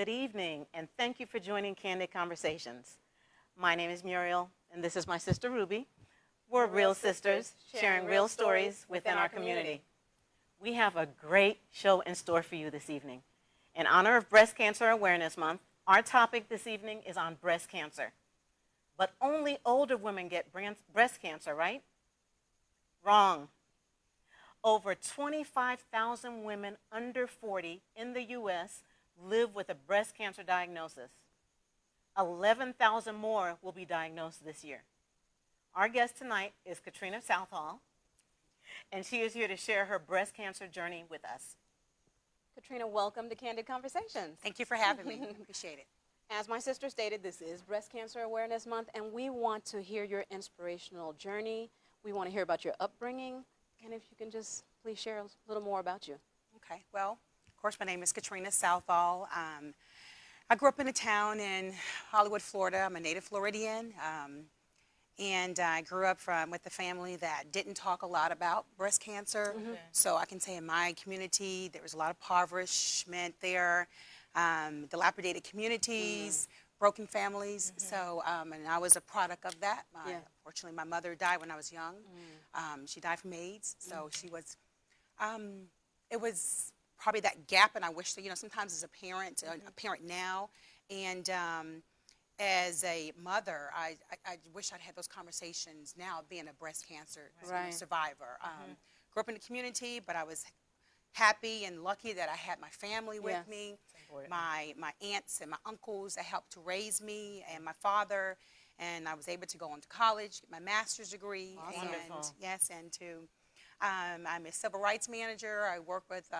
Good evening, and thank you for joining Candid Conversations. My name is Muriel, and this is my sister Ruby. We're real sisters sharing real stories within our community. We have a great show in store for you this evening. In honor of Breast Cancer Awareness Month, our topic this evening is on breast cancer. But only older women get breast cancer, right? Wrong. Over 25,000 women under 40 in the U.S. live with a breast cancer diagnosis. 11,000 more will be diagnosed this year. Our guest tonight is Catrina Southall, and she is here to share her breast cancer journey with us. Catrina, welcome to Candid Conversations. Thank you for having me. Appreciate it. As my sister stated, this is Breast Cancer Awareness Month, and we want to hear your inspirational journey. We want to hear about your upbringing, and if you can just please share a little more about you. Okay. Well, of course, my name is Catrina Southall. I grew up in a town in Hollywood, Florida. I'm a native Floridian, and I grew up with a family that didn't talk a lot about breast cancer. So I can say in my community, there was a lot of impoverishment there, dilapidated communities, broken families. So, and I was a product of that. Unfortunately, my mother died when I was young. She died from AIDS. So she was, it was probably that gap, and I wish that, sometimes as a parent now, and as a mother, I wish I'd had those conversations now, being a breast cancer survivor. Grew up in the community, but I was happy and lucky that I had my family with me, my aunts and my uncles that helped to raise me, and my father, and I was able to go on to college, get my master's degree, I'm a civil rights manager. I work with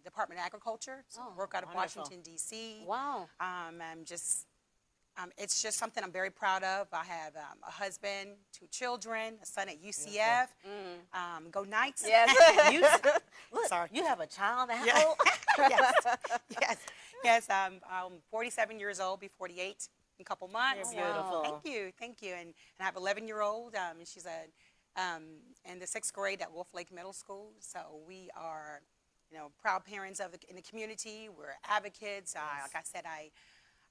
Department of Agriculture, so I work out of Washington, D.C. Wow. It's just something I'm very proud of. I have a husband, 2 children, a son at UCF. Go Knights. Yes. Look, Sorry. you have a child that yes. I'm 47 years old, be 48 in a couple months. You're beautiful. Thank you. And I have an 11-year-old, and she's in the 6th grade at Wolf Lake Middle School. So we are, proud parents in the community. We're advocates. Like I said, I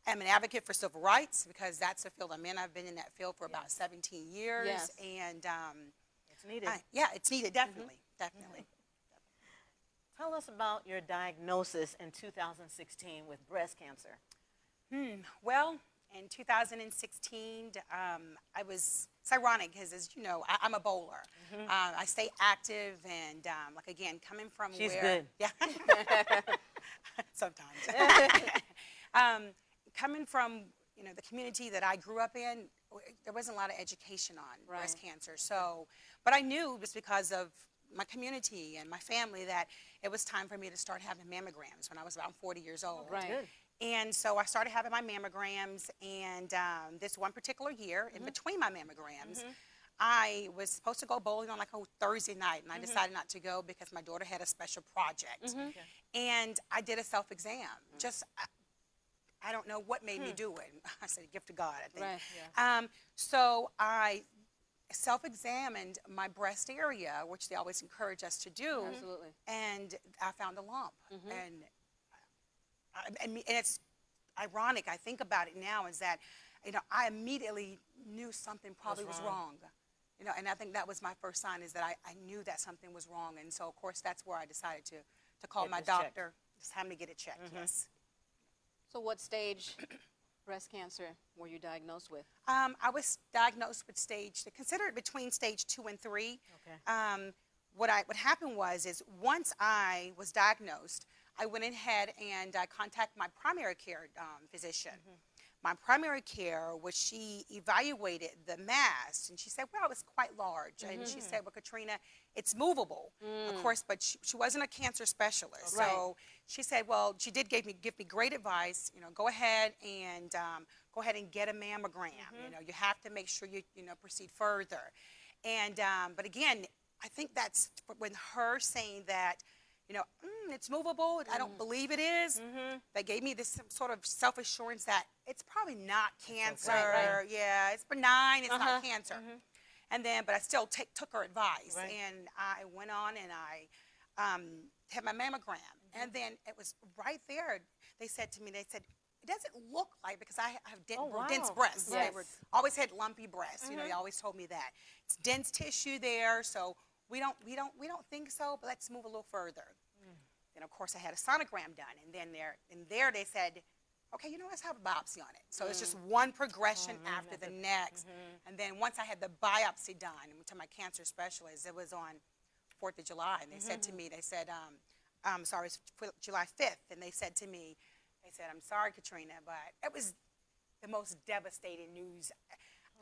am an advocate for civil rights because that's the field I'm in. I've been in that field for about 17 years. And it's needed. It's needed, definitely. Definitely. Tell us about your diagnosis in 2016 with breast cancer. Well, in 2016, it's ironic because, as you know, I'm a bowler. I stay active, and again, coming from She's good. Yeah. Sometimes. Coming from, the community that I grew up in, there wasn't a lot of education on breast cancer. So, but I knew just because of my community and my family that it was time for me to start having mammograms when I was about 40 years old. Good. And so I started having my mammograms, and this one particular year, in between my mammograms, I was supposed to go bowling on a Thursday night, and I decided not to go because my daughter had a special project. And I did a self-exam. I don't know what made me do it. I said, gift of God, I think. So I self-examined my breast area, which they always encourage us to do. Absolutely. And I found a lump. And it's ironic, I think about it now, is that, I immediately knew something probably was wrong. And I think that was my first sign, is that I knew that something was wrong. And so, of course, that's where I decided to call my doctor. It's time to get it checked, yes. So what stage breast cancer were you diagnosed with? I was diagnosed with considered between stage 2 and 3. Okay. What happened is once I was diagnosed, I went ahead and I contacted my primary care physician. My primary care, she evaluated the mass, and she said, well, it's quite large. And she said, well, Catrina, it's movable, of course, but she wasn't a cancer specialist. So she said, well, she did give me great advice, go ahead and get a mammogram. You have to make sure you proceed further. And but again, I think that's when her saying that, it's movable. I don't believe it is. That gave me this sort of self-assurance that it's probably not cancer. Yeah, it's benign. It's not cancer. And then, but I still took her advice, and I went on and I had my mammogram. And then it was right there. They said to me, it doesn't look like, because I have Oh, wow. dense breasts. Yes. They were always had lumpy breasts. You know, they always told me that. It's dense tissue there, so we don't think so, but let's move a little further. Then of course I had a sonogram done, and then there they said, okay, you know, let's have a biopsy on it. So it's just one progression after the next. And then once I had the biopsy done, and went to my cancer specialist, it was on 4th of July, and they said to me, sorry, it's July 5th, and they said to me, I'm sorry, Catrina, but it was the most devastating news.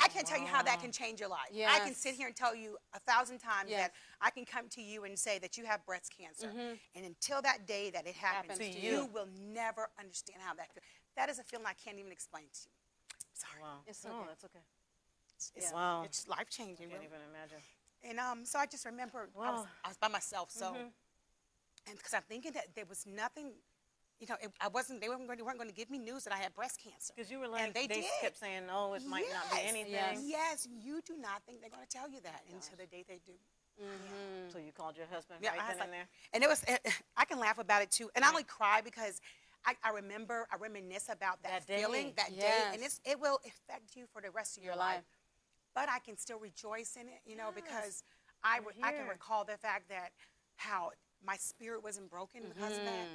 I can't tell you how that can change your life. I can sit here and tell you 1,000 times that I can come to you and say that you have breast cancer. And until that day that it happens to you will never understand how that feels. That is a feeling I can't even explain to you. Sorry. Wow. It's okay. No, that's okay. It's, it's life-changing. I can't even imagine. And so I just remember I was by myself, so, and because I'm thinking that there was nothing, you know, they weren't going to give me news that I had breast cancer. Because you were like, and they kept saying, no, it might not be anything. Yes, you do not think they're going to tell you that until the day they do. So you called your husband Yeah, right I was then and like- there? And it was, I can laugh about it too. And I only cry because I reminisce about that day. feeling, that day, and it will affect you for the rest of your life. But I can still rejoice in it, you know, because I can recall the fact that how my spirit wasn't broken because of that.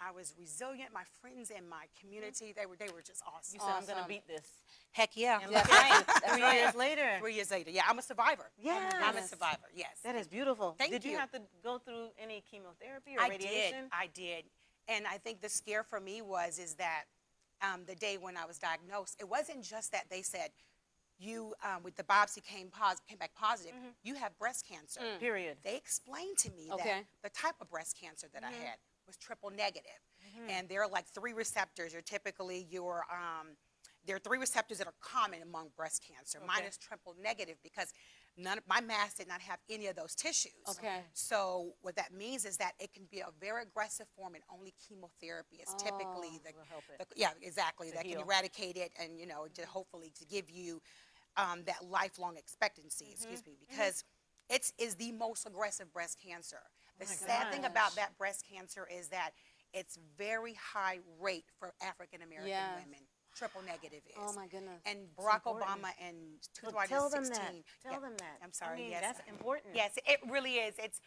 I was resilient. My friends in my community, they were just awesome. You said, I'm going to beat this. Heck yeah. And look at you, 3 years later. 3 years later. Yeah, I'm a survivor. Yes. I'm a survivor, yes. That is beautiful. Thank Did you you. have to go through any chemotherapy or radiation? I did. And I think the scare for me is that the day when I was diagnosed, it wasn't just that they said, you, with the biopsy came back positive, you have breast cancer. Period. They explained to me that the type of breast cancer that I had was triple negative. And there are like 3 receptors. There are 3 receptors that are common among breast cancer. Mine is triple negative because my mass did not have any of those tissues. So what that means is that it can be a very aggressive form, and only chemotherapy is typically that can eradicate it, and you know, to hopefully to give you that lifelong expectancy. Excuse me, because it is the most aggressive breast cancer. The sad thing about that breast cancer is that it's very high rate for African American women. Triple negative is. Oh my goodness. And Barack Obama in 2016. Tell them that. Tell them that. I'm sorry. I mean, yes, that's important. Yes, it really is. It's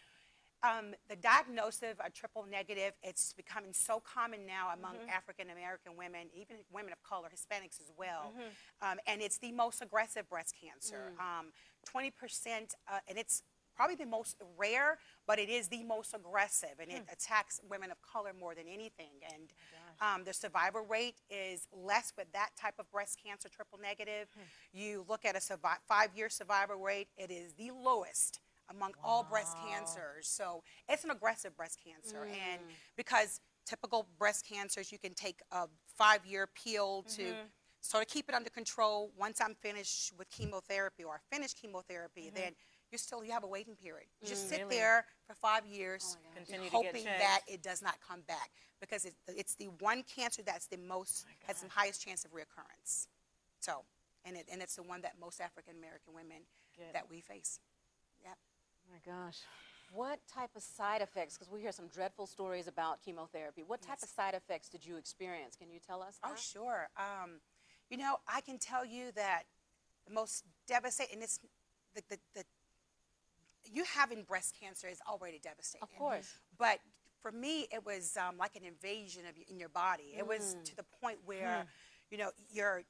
the diagnosis of a triple negative. It's becoming so common now among African American women, even women of color, Hispanics as well. And it's the most aggressive breast cancer. 20%, and it's probably the most rare, but it is the most aggressive, and it attacks women of color more than anything. And the survival rate is less with that type of breast cancer, triple negative. You look at a 5-year survival rate, it is the lowest among all breast cancers. So it's an aggressive breast cancer. And because typical breast cancers, you can take a 5-year pill to sort of keep it under control. Once I'm finished with chemotherapy, or I finish chemotherapy, then you have a waiting period. You just sit there for 5 years, hoping that it does not come back, because it's the one cancer that's the most, has the highest chance of reoccurrence. So, and it's the one that most African American women that we face. Yep. Oh my gosh. What type of side effects, because we hear some dreadful stories about chemotherapy, what type of side effects did you experience? Can you tell us that? Oh, sure. You know, I can tell you that the most devastating, and it's you having breast cancer is already devastating. Of course. But for me, it was like an invasion in your body. It was to the point where, you know, your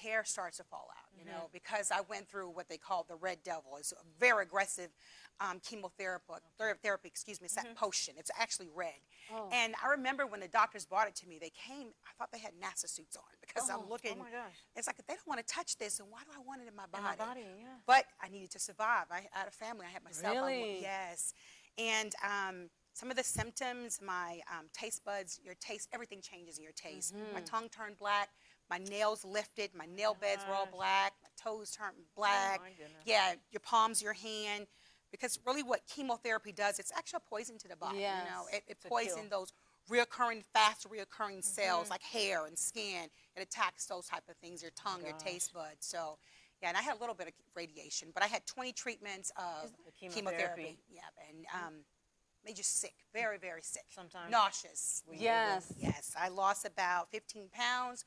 hair starts to fall out, you know, because I went through what they call the red devil. It's a very aggressive chemotherapy, it's that potion. It's actually red. And I remember when the doctors brought it to me, they came, I thought they had NASA suits on, because I'm looking, oh my gosh. it's like, if they don't want to touch this, and why do I want it in my body? In my body, yeah. But I needed to survive. I had a family, I had myself. Really? Yes. And some of the symptoms, my taste buds, everything changes in your taste. My tongue turned black, my nails lifted, my nail beds were all black, my toes turned black. Oh my goodness. Yeah, your palms, your hand. Because really what chemotherapy does, it's actually a poison to the body. Yes. You know, it poisons those fast reoccurring cells like hair and skin. It attacks those type of things, your tongue, your taste buds. So, yeah, and I had a little bit of radiation, but I had 20 treatments of chemotherapy. Yeah, and made you sick, very, very sick. Sometimes. Nauseous. Yes. Yes, I lost about 15 pounds.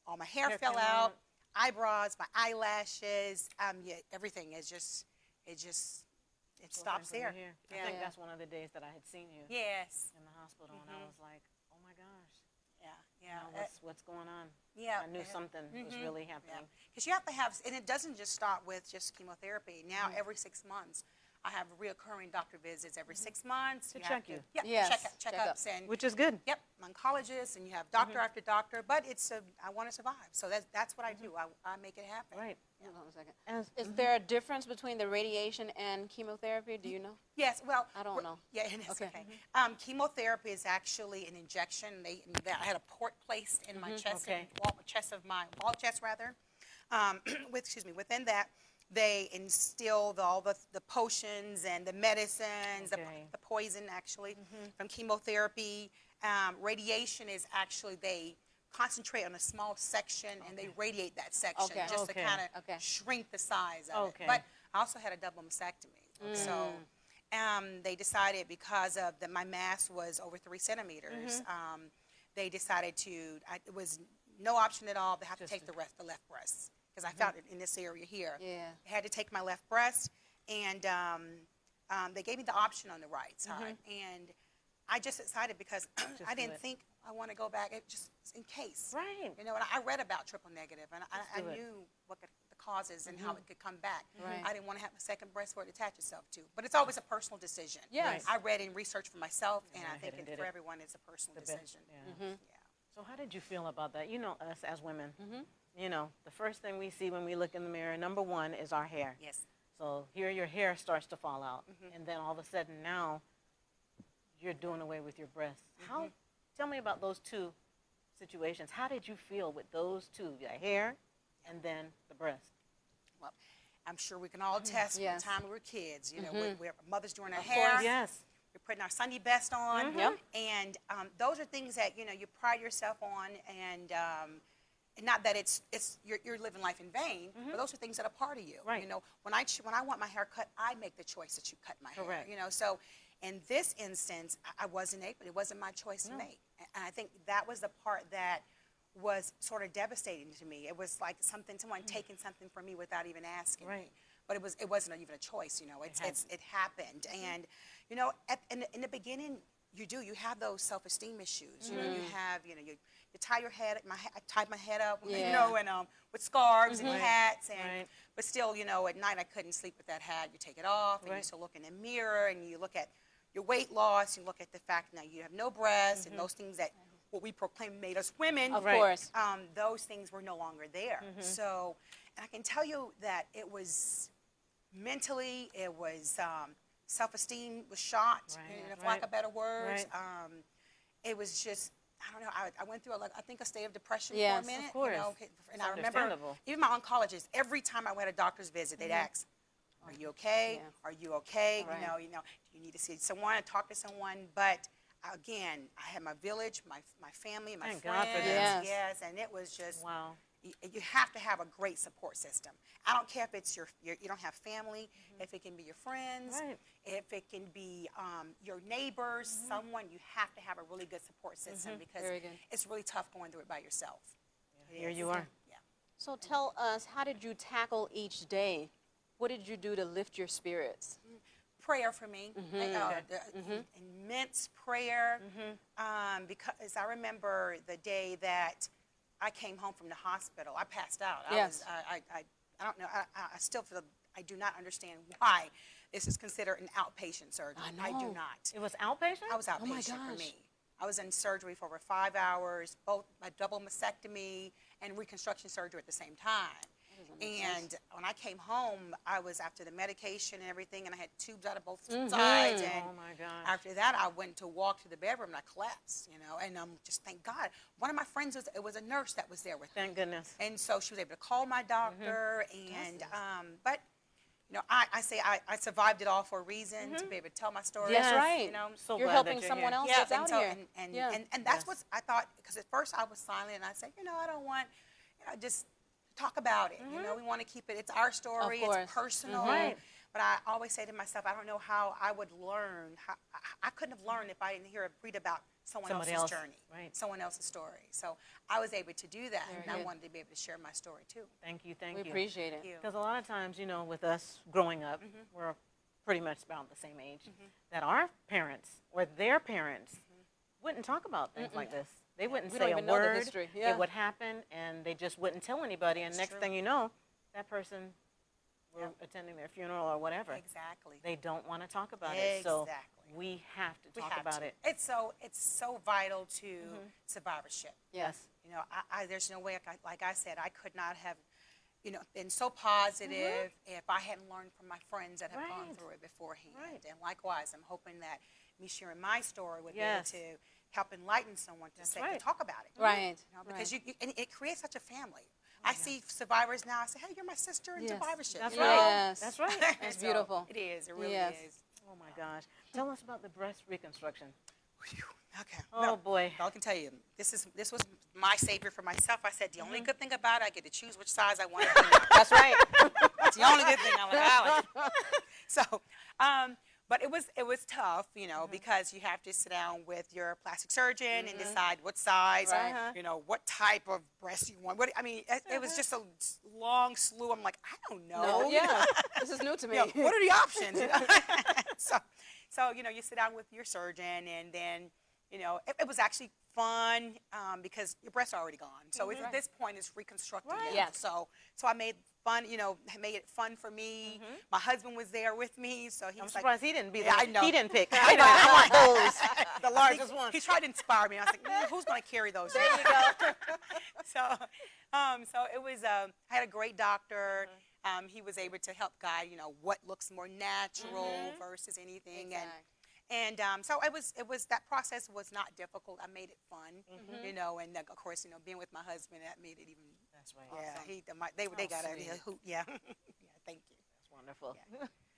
All my hair Hair fell came out, out. eyebrows, my eyelashes, yeah, everything is just, it So stops thankful you're there. here. Yeah. I think that's one of the days that I had seen you Yes. in the hospital, and I was like, oh my gosh, Yeah. you Yeah. know, what's going on? Yeah. I knew something was really happening. Because you have to have, and it doesn't just stop with just chemotherapy. Now, every 6 months, I have reoccurring doctor visits every 6 months. To have check you. Yeah, Yes, checkups. And, Which is good. yep, I'm oncologist, and you have doctor after doctor, but I want to survive. So that's what I do. I make it happen. Right. Hold on a second. As- Is there a difference between the radiation and chemotherapy? Do you know? Yes, well. I don't know. Yeah, and it's Okay. okay. Chemotherapy is actually an injection. I had a port placed in my chest, Okay. wall chest rather. Within that, they instilled all the potions and the medicines, Okay. the poison actually from chemotherapy. Radiation is actually they concentrate on a small section and they radiate that section Okay. just to Okay. kind of Okay. shrink the size of Okay. it. But I also had a double mastectomy. So they decided because of my mass was over 3 centimeters, they decided it was no option at all. They have to take the left breast because I found it in this area here. Yeah. I had to take my left breast, and they gave me the option on the right side. And I just decided because I do didn't it. think I want to go back, just in case. Right. You know, and I read about triple negative, and I do it. knew what the causes and how it could come back. Right. I didn't want to have a second breast for it to attach itself to. But it's always a personal decision. Yes. I read and researched for myself, and went I think ahead and did for it. everyone, it's a personal The best, decision. yeah. So how did you feel about that? You know, us as women, you know, the first thing we see when we look in the mirror, number one, is our hair. Yes. So here your hair starts to fall out, and then all of a sudden now you're doing away with your breasts. Tell me about those two situations. How did you feel with those two, the hair and then the breast? Well, I'm sure we can all attest Yes. from the time we were kids. You know, we're mothers doing our Of hair. course. Yes. We're putting our Sunday best on. Yep. And those are things that, you know, you pride yourself on. And not that you're living life in vain, but those are things that are part of you. Right. You know, when I want my hair cut, I make the choice that you cut my hair. Correct. You know, so in this instance, I wasn't able. It wasn't my choice to make. And I think that was the part that was sort of devastating to me. It was like someone taking something from me without even asking me. But it wasn't even a choice, you know. It happened. And, you know, in the beginning, you have those self-esteem issues. You know, you tie your head. I tied my head up, you Yeah. know, and with scarves and hats, Right. but still, you know, at night I couldn't sleep with that hat. You take it off, and you still look in the mirror, and you look at your weight loss. You look at the fact now you have no breasts, and those things that what we proclaim made us women. Of course. Those things were no longer there. So, and I can tell you that it was mentally, it was self-esteem was shot, Right. for lack of better words. Right. It was just, I don't know, I went through I think a state of depression Yes, for a minute. of course. You know, and I remember understandable. even my oncologist, every time I went to a doctor's visit, they'd ask, are you okay? Yeah. Are you okay? Right. You know, do you need to see someone, talk to someone? But again, I had my village, my family, my Thank friends. God for that. Yes, and it was just, Wow. you have to have a great support system. I don't care if it's you don't have family, if it can be your friends, Right. if it can be your neighbors, someone, you have to have a really good support system because Very good. it's really tough going through it by yourself. It Here is. you are. Yeah. So tell us, how did you tackle each day? What did you do to lift your spirits? Prayer for me, immense prayer, because I remember the day that I came home from the hospital. I passed out. Yes. I don't know. I still feel I do not understand why this is considered an outpatient surgery. I do know. not. It was outpatient? I was outpatient Oh my for gosh. me. I was in surgery for over 5 hours, both my double mastectomy and reconstruction surgery at the same time. And when I came home, I was after the medication and everything, and I had tubes out of both sides. And Oh my gosh. after that, I went to walk to the bedroom and I collapsed, you know. And just thank God. One of my friends was a nurse that was there with me. Thank goodness. And so she was able to call my doctor. And but you know, I say I survived it all for a reason to be able to tell my story. That's Yes. right. You know, So You're glad helping that you're someone here. else yeah, that's out so, here. and, Yeah. and that's Yes. what I thought, because at first I was silent and I said, you know, I don't want, you know, just talk about it. You know, we want to keep it, it's our story, Of course. it's personal. Right. But I always say to myself, I don't know how I would learn. I couldn't have learned if I didn't read about someone Somebody else's else, journey, right. someone else's story. So I was able to do that, Very and I good. wanted to be able to share my story too. Thank you, thank We you. appreciate it. Thank you. Because a lot of times, you know, with us growing up, we're pretty much about the same age, that our parents or their parents wouldn't talk about things like this. They wouldn't We say don't a even know the word. history. Yeah. It would happen, and they just wouldn't tell anybody. And That's next true. thing you know, that person, we're attending their funeral or whatever. Exactly. They don't want to talk about it. So Exactly. we have to We talk have about to. it. It's so vital to survivorship. Yes. You know, there's no way, like I said, I could not have, you know, been so positive if I hadn't learned from my friends that have gone Right. through it beforehand. Right. And likewise, I'm hoping that me sharing my story would Yes. be able to help enlighten someone to That's say, right. to talk about it. Right. You know, because right. and it creates such a family. I see survivors now. I say, hey, you're my sister in Yes. survivorship. That's you know? right. Yes. That's right. That's So, beautiful. It is. It really Yes. is. Oh my gosh. Tell us about the breast reconstruction. Whew. Okay. Oh Well, boy. I can tell you, this was my savior for myself. I said the only good thing about it, I get to choose which size I want to be. That's right. That's the only good thing. I'm like, I like it. So, but it was tough, you know, because you have to sit down with your plastic surgeon and decide what size, Right. you know, what type of breast you want. What I mean, it was just a long slew. I'm like, I don't know. No, yeah. This is new to me. You know, what are the options? So you know, you sit down with your surgeon, and then you know, it was actually fun because your breasts are already gone. So at this point, it's reconstructing Right. them. Yes. So I made fun. You know, made it fun for me. My husband was there with me, so he I'm was like, surprised he didn't be there. Yeah, I know. He didn't pick. I know. I want I'm those. The I think largest one. He tried to inspire me. I was like, who's going to carry those? There you go. So it was. I had a great doctor. He was able to help guide, you know, what looks more natural versus anything, and so it was that process was not difficult. I made it fun, you know, and of course, you know, being with my husband, that made it even. That's right. Yeah, they got sweet. a hoot. Yeah, yeah. Thank you. That's wonderful.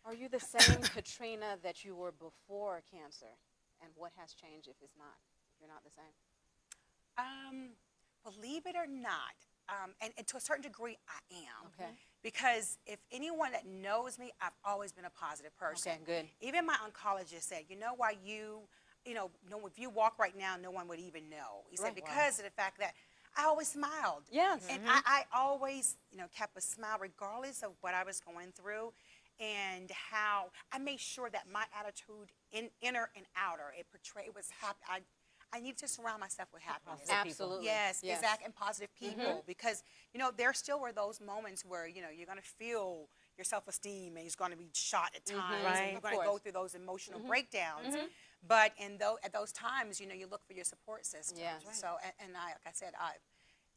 Are you the same Catrina that you were before cancer? And what has changed if it's not? If you're not the same? Believe it or not, and to a certain degree, I am. Okay. Because if anyone that knows me, I've always been a positive person. Okay, good. Even my oncologist said, you know why you know, if you walk right now, no one would even know. He said, Right. because of the fact that I always smiled. Yes. And I always, you know, kept a smile regardless of what I was going through and how I made sure that my attitude, inner and outer, it was happy. I needed to surround myself with happiness. Positive people. Absolutely. Yes, Yes. exactly, and positive people because, you know, there still were those moments where, you know, you're going to feel your self-esteem and it's going to be shot at times. Right. And you're Of going to go course. through those emotional breakdowns. But at those times, you know, you look for your support system. Yes. Right. So, and like I said,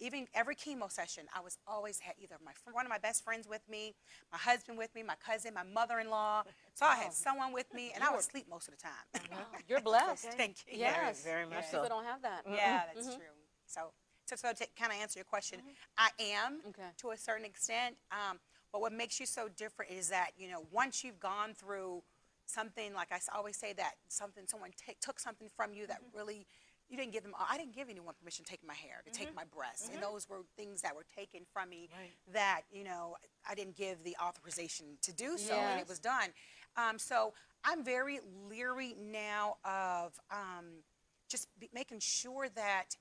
even every chemo session, I was always had either one of my best friends with me, my husband with me, my cousin, my mother-in-law. So I had someone with me, and I would sleep most of the time. Wow. You're blessed. Thank you. Yes. Very much People so. don't have that. Yeah, that's true. So to kind of answer your question, I am Okay. to a certain extent. But what makes you so different is that, you know, once you've gone through something, like I always say that someone took something from you that really, you didn't give them, I didn't give anyone permission to take my hair, to take my breasts. And those were things that were taken from me that, you know, I didn't give the authorization to do so, and it Yes. was done. So I'm very leery now of just making sure that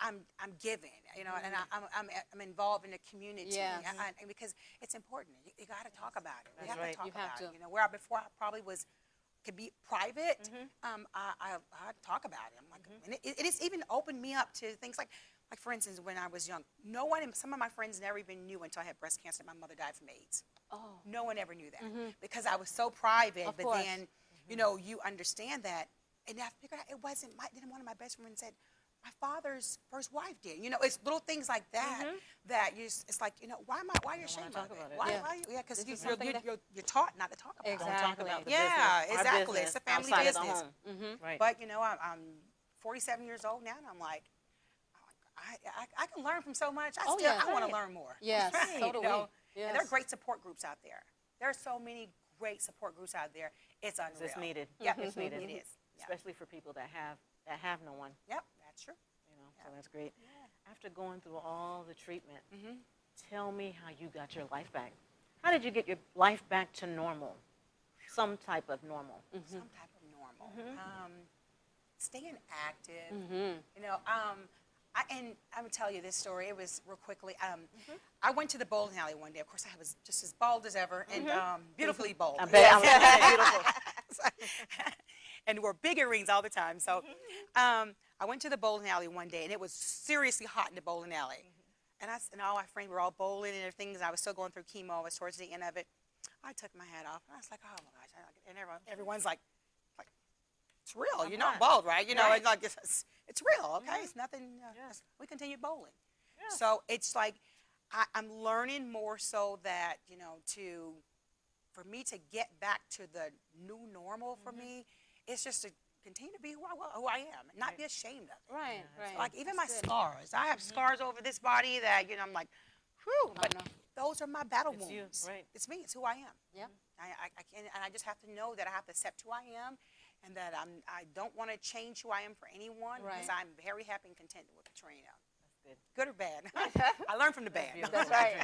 I'm giving, you know, and I'm involved in the community. Yes. Because it's important. You got to talk about it. We That's have right. to talk You have about to. it. You know, where before I probably could be private, I talk about it. I'm like, and it has even opened me up to things like for instance, when I was young, some of my friends never even knew until I had breast cancer. My mother died from AIDS. Oh. No one ever knew that because I was so private. Of but course. then, you know, you understand that, and I figured out it wasn't then one of my best friends said, my father's first wife did. You know, it's little things like that that it's like, you know, why are you ashamed talk of it? about it. Why? Yeah. Why? Yeah, because This is you're something that- you're taught not to talk about Exactly. it. Don't talk about the Yeah, business. Our exactly. business It's a family outside of the business. home. Right. But you know, I'm 47 years old now, and I'm like, I can learn from so much. I Oh, still yeah. I want to Right. learn more. Yes, so do You know? we. And there are Yes. great support groups out there. There are so many great support groups out there. It's unreal. It's needed. Yep, It's needed. It is. Yep. Especially for people that have no one. Yep, that's true. You know, so that's great. After going through all the treatment, tell me how you got your life back. How did you get your life back to normal? some type of normal? Some type of normal. Staying active. And I'm gonna tell you this story. It was real quickly. I went to the bowling alley one day. Of course, I was just as bald as ever and beautifully bald. I bet I'm beautiful. And wore big earrings all the time. So I went to the bowling alley one day, and it was seriously hot in the bowling alley. And all my friends were all bowling and everything. And I was still going through chemo. I was towards the end of it. I took my hat off, and I was like, oh my gosh. And everyone's like, it's real. You're not bald, right? It's like, it's real, okay? It's nothing. We continue bowling. Yeah. So it's like I'm learning more so that, for me to get back to the new normal for me, it's just to continue to be who I am and not be ashamed of it. Right, right. So like even my scars. I have scars over this body that, I'm like, whew, but those are my battle wounds. You, right. It's me. It's who I am. Yep. I can, and I just have to know that I have to accept who I am, and that I don't want to change who I am for anyone, because I'm very happy and content with Catrina. That's good. Good or bad. I learned from the bad. That's right.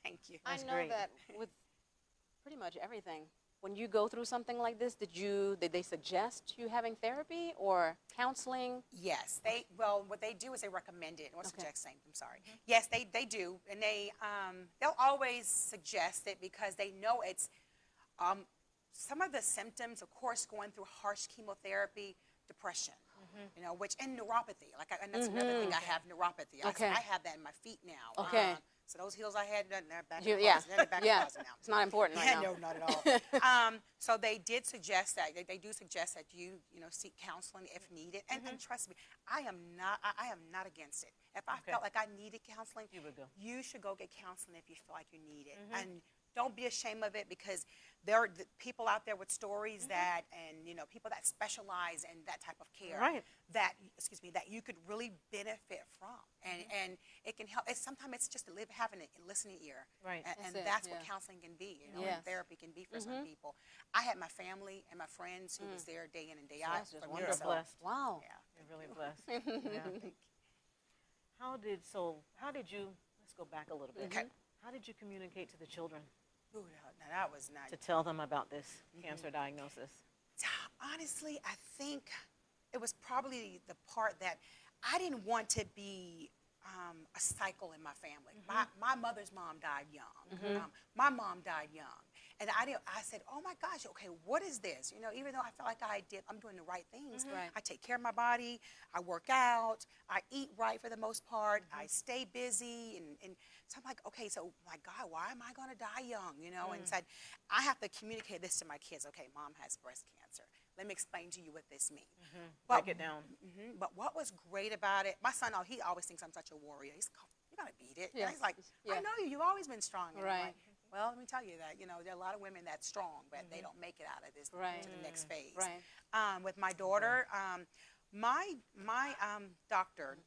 Thank you. I know that with pretty much everything. When you go through something like this, did they suggest you having therapy or counseling? Yes, what they do is they recommend it. What's the same? I'm sorry. Yes, they do, and they'll always suggest it because they know it's some of the symptoms, of course, going through harsh chemotherapy, depression, and neuropathy. And that's another thing. I have neuropathy. I have that in my feet now. Okay. So those heels I had, they're back in the closet. They're back in the closet now. It's not important right now. No, not at all. So they did suggest that. They do suggest that you seek counseling if needed. And trust me, I am not against it. If I felt like I needed counseling, you should go get counseling if you feel like you need it. And don't be ashamed of it, because there are people out there with stories that, and people that specialize in that type of care, that you could really benefit from, and it can help. Sometimes it's just having a listening ear, and that's what counseling can be. And therapy can be for some people. I had my family and my friends who was there day in and day out. That's just You're blessed. Wow. Yeah, You're really blessed. Yeah. How did you? Let's go back a little bit. Okay. How did you communicate to the children? Ooh, now that was not. To tell them about this cancer diagnosis? Honestly, I think it was probably the part that I didn't want to be a cycle in my family. My mother's mom died young. My mom died young. And I said, oh my gosh, okay, what is this? Even though I felt like I'm doing the right things. I take care of my body, I work out, I eat right for the most part, I stay busy. And so I'm like, okay, so my God, why am I going to die young? And said, I have to communicate this to my kids. Okay, mom has breast cancer. Let me explain to you what this means. Break it down. But what was great about it, my son, he always thinks I'm such a warrior. He's like, you're going to beat it. And he's like, I know you. You've always been strong. And I'm like, well, let me tell you that, there are a lot of women that's strong, but they don't make it out of this to the next phase. With my daughter, my doctor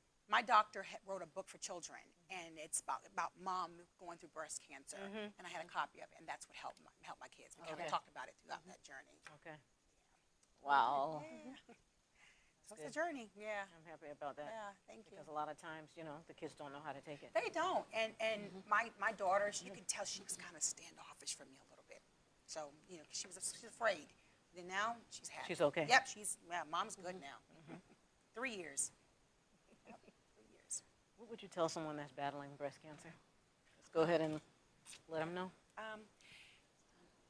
wrote a book for children, and it's about mom going through breast cancer, and I had a copy of it, and that's what helped my kids. We talked about it throughout that journey. Okay. Wow. So it's a journey. Yeah. I'm happy about that. Yeah, thank you. Because a lot of times, the kids don't know how to take it. They don't. And my daughter, you could tell she was kind of standoffish for me a little bit. So, she's afraid. Then now she's happy. She's okay. Yep, mom's good now. 3 years. Yep, 3 years. What would you tell someone that's battling breast cancer? Let's go ahead and let them know.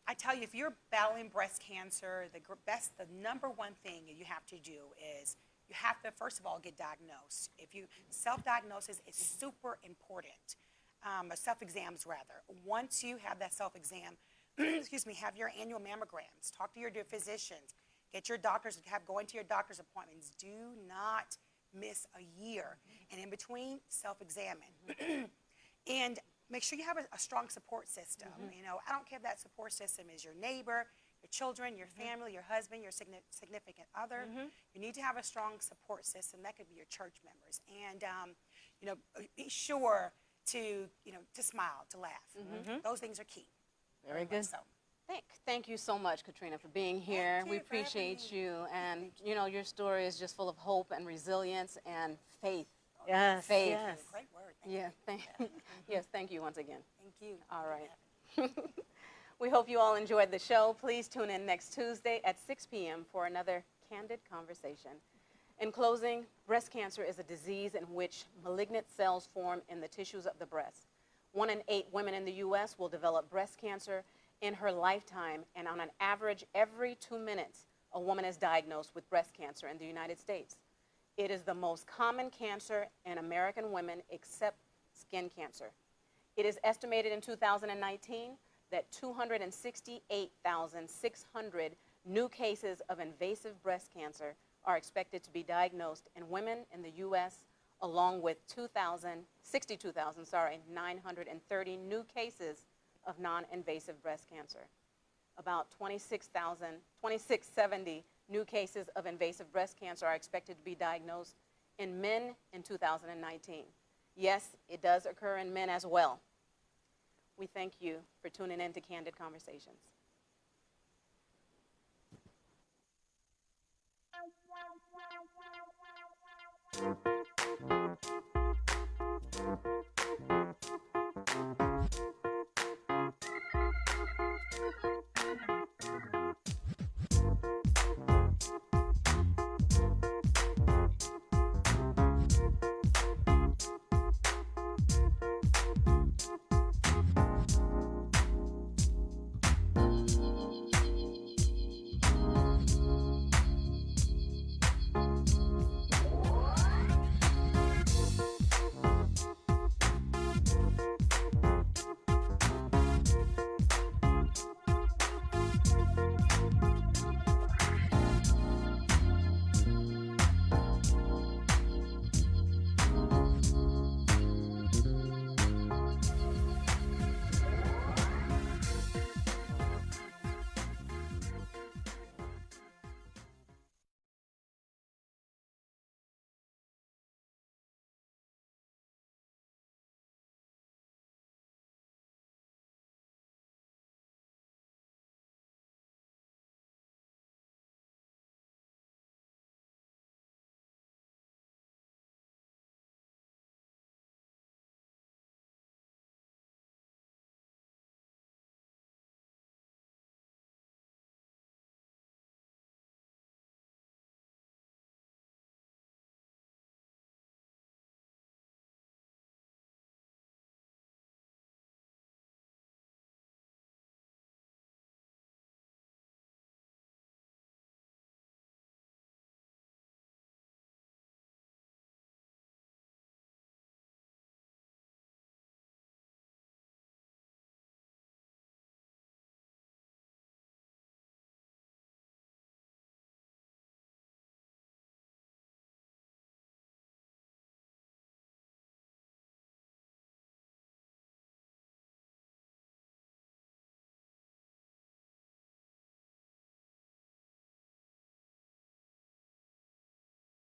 I tell you, if you're battling breast cancer, the number one thing you have to do is you have to, first of all, get diagnosed. Self-diagnosis is super important. Self-exams, rather. Once you have that self-exam, have your annual mammograms. Talk to your physicians. Get your doctors, go into your doctor's appointments. Do not miss a year. And in between, self-examine. And make sure you have a strong support system. I don't care if that support system is your neighbor, your children, your family, your husband, your significant other. You need to have a strong support system. That could be your church members. And, be sure to smile, to laugh. Those things are key. Very good. So. Thank you so much, Catrina, for being here. We appreciate you. And, your story is just full of hope and resilience and faith. Yes. Faith. Yes. Great word. Yes, thank you once again. Thank you. All right. We hope you all enjoyed the show. Please tune in next Tuesday at 6 p.m. for another Candid Conversation. In closing, breast cancer is a disease in which malignant cells form in the tissues of the breast. 1 in 8 women in the U.S. will develop breast cancer in her lifetime, and on an average, every 2 minutes, a woman is diagnosed with breast cancer in the United States. It is the most common cancer in American women except skin cancer. It is estimated in 2019 that 268,600 new cases of invasive breast cancer are expected to be diagnosed in women in the U.S., along with 930 new cases of non-invasive breast cancer. About 2670 new cases of invasive breast cancer are expected to be diagnosed in men in 2019. Yes, it does occur in men as well. We thank you for tuning in to Candid Conversations.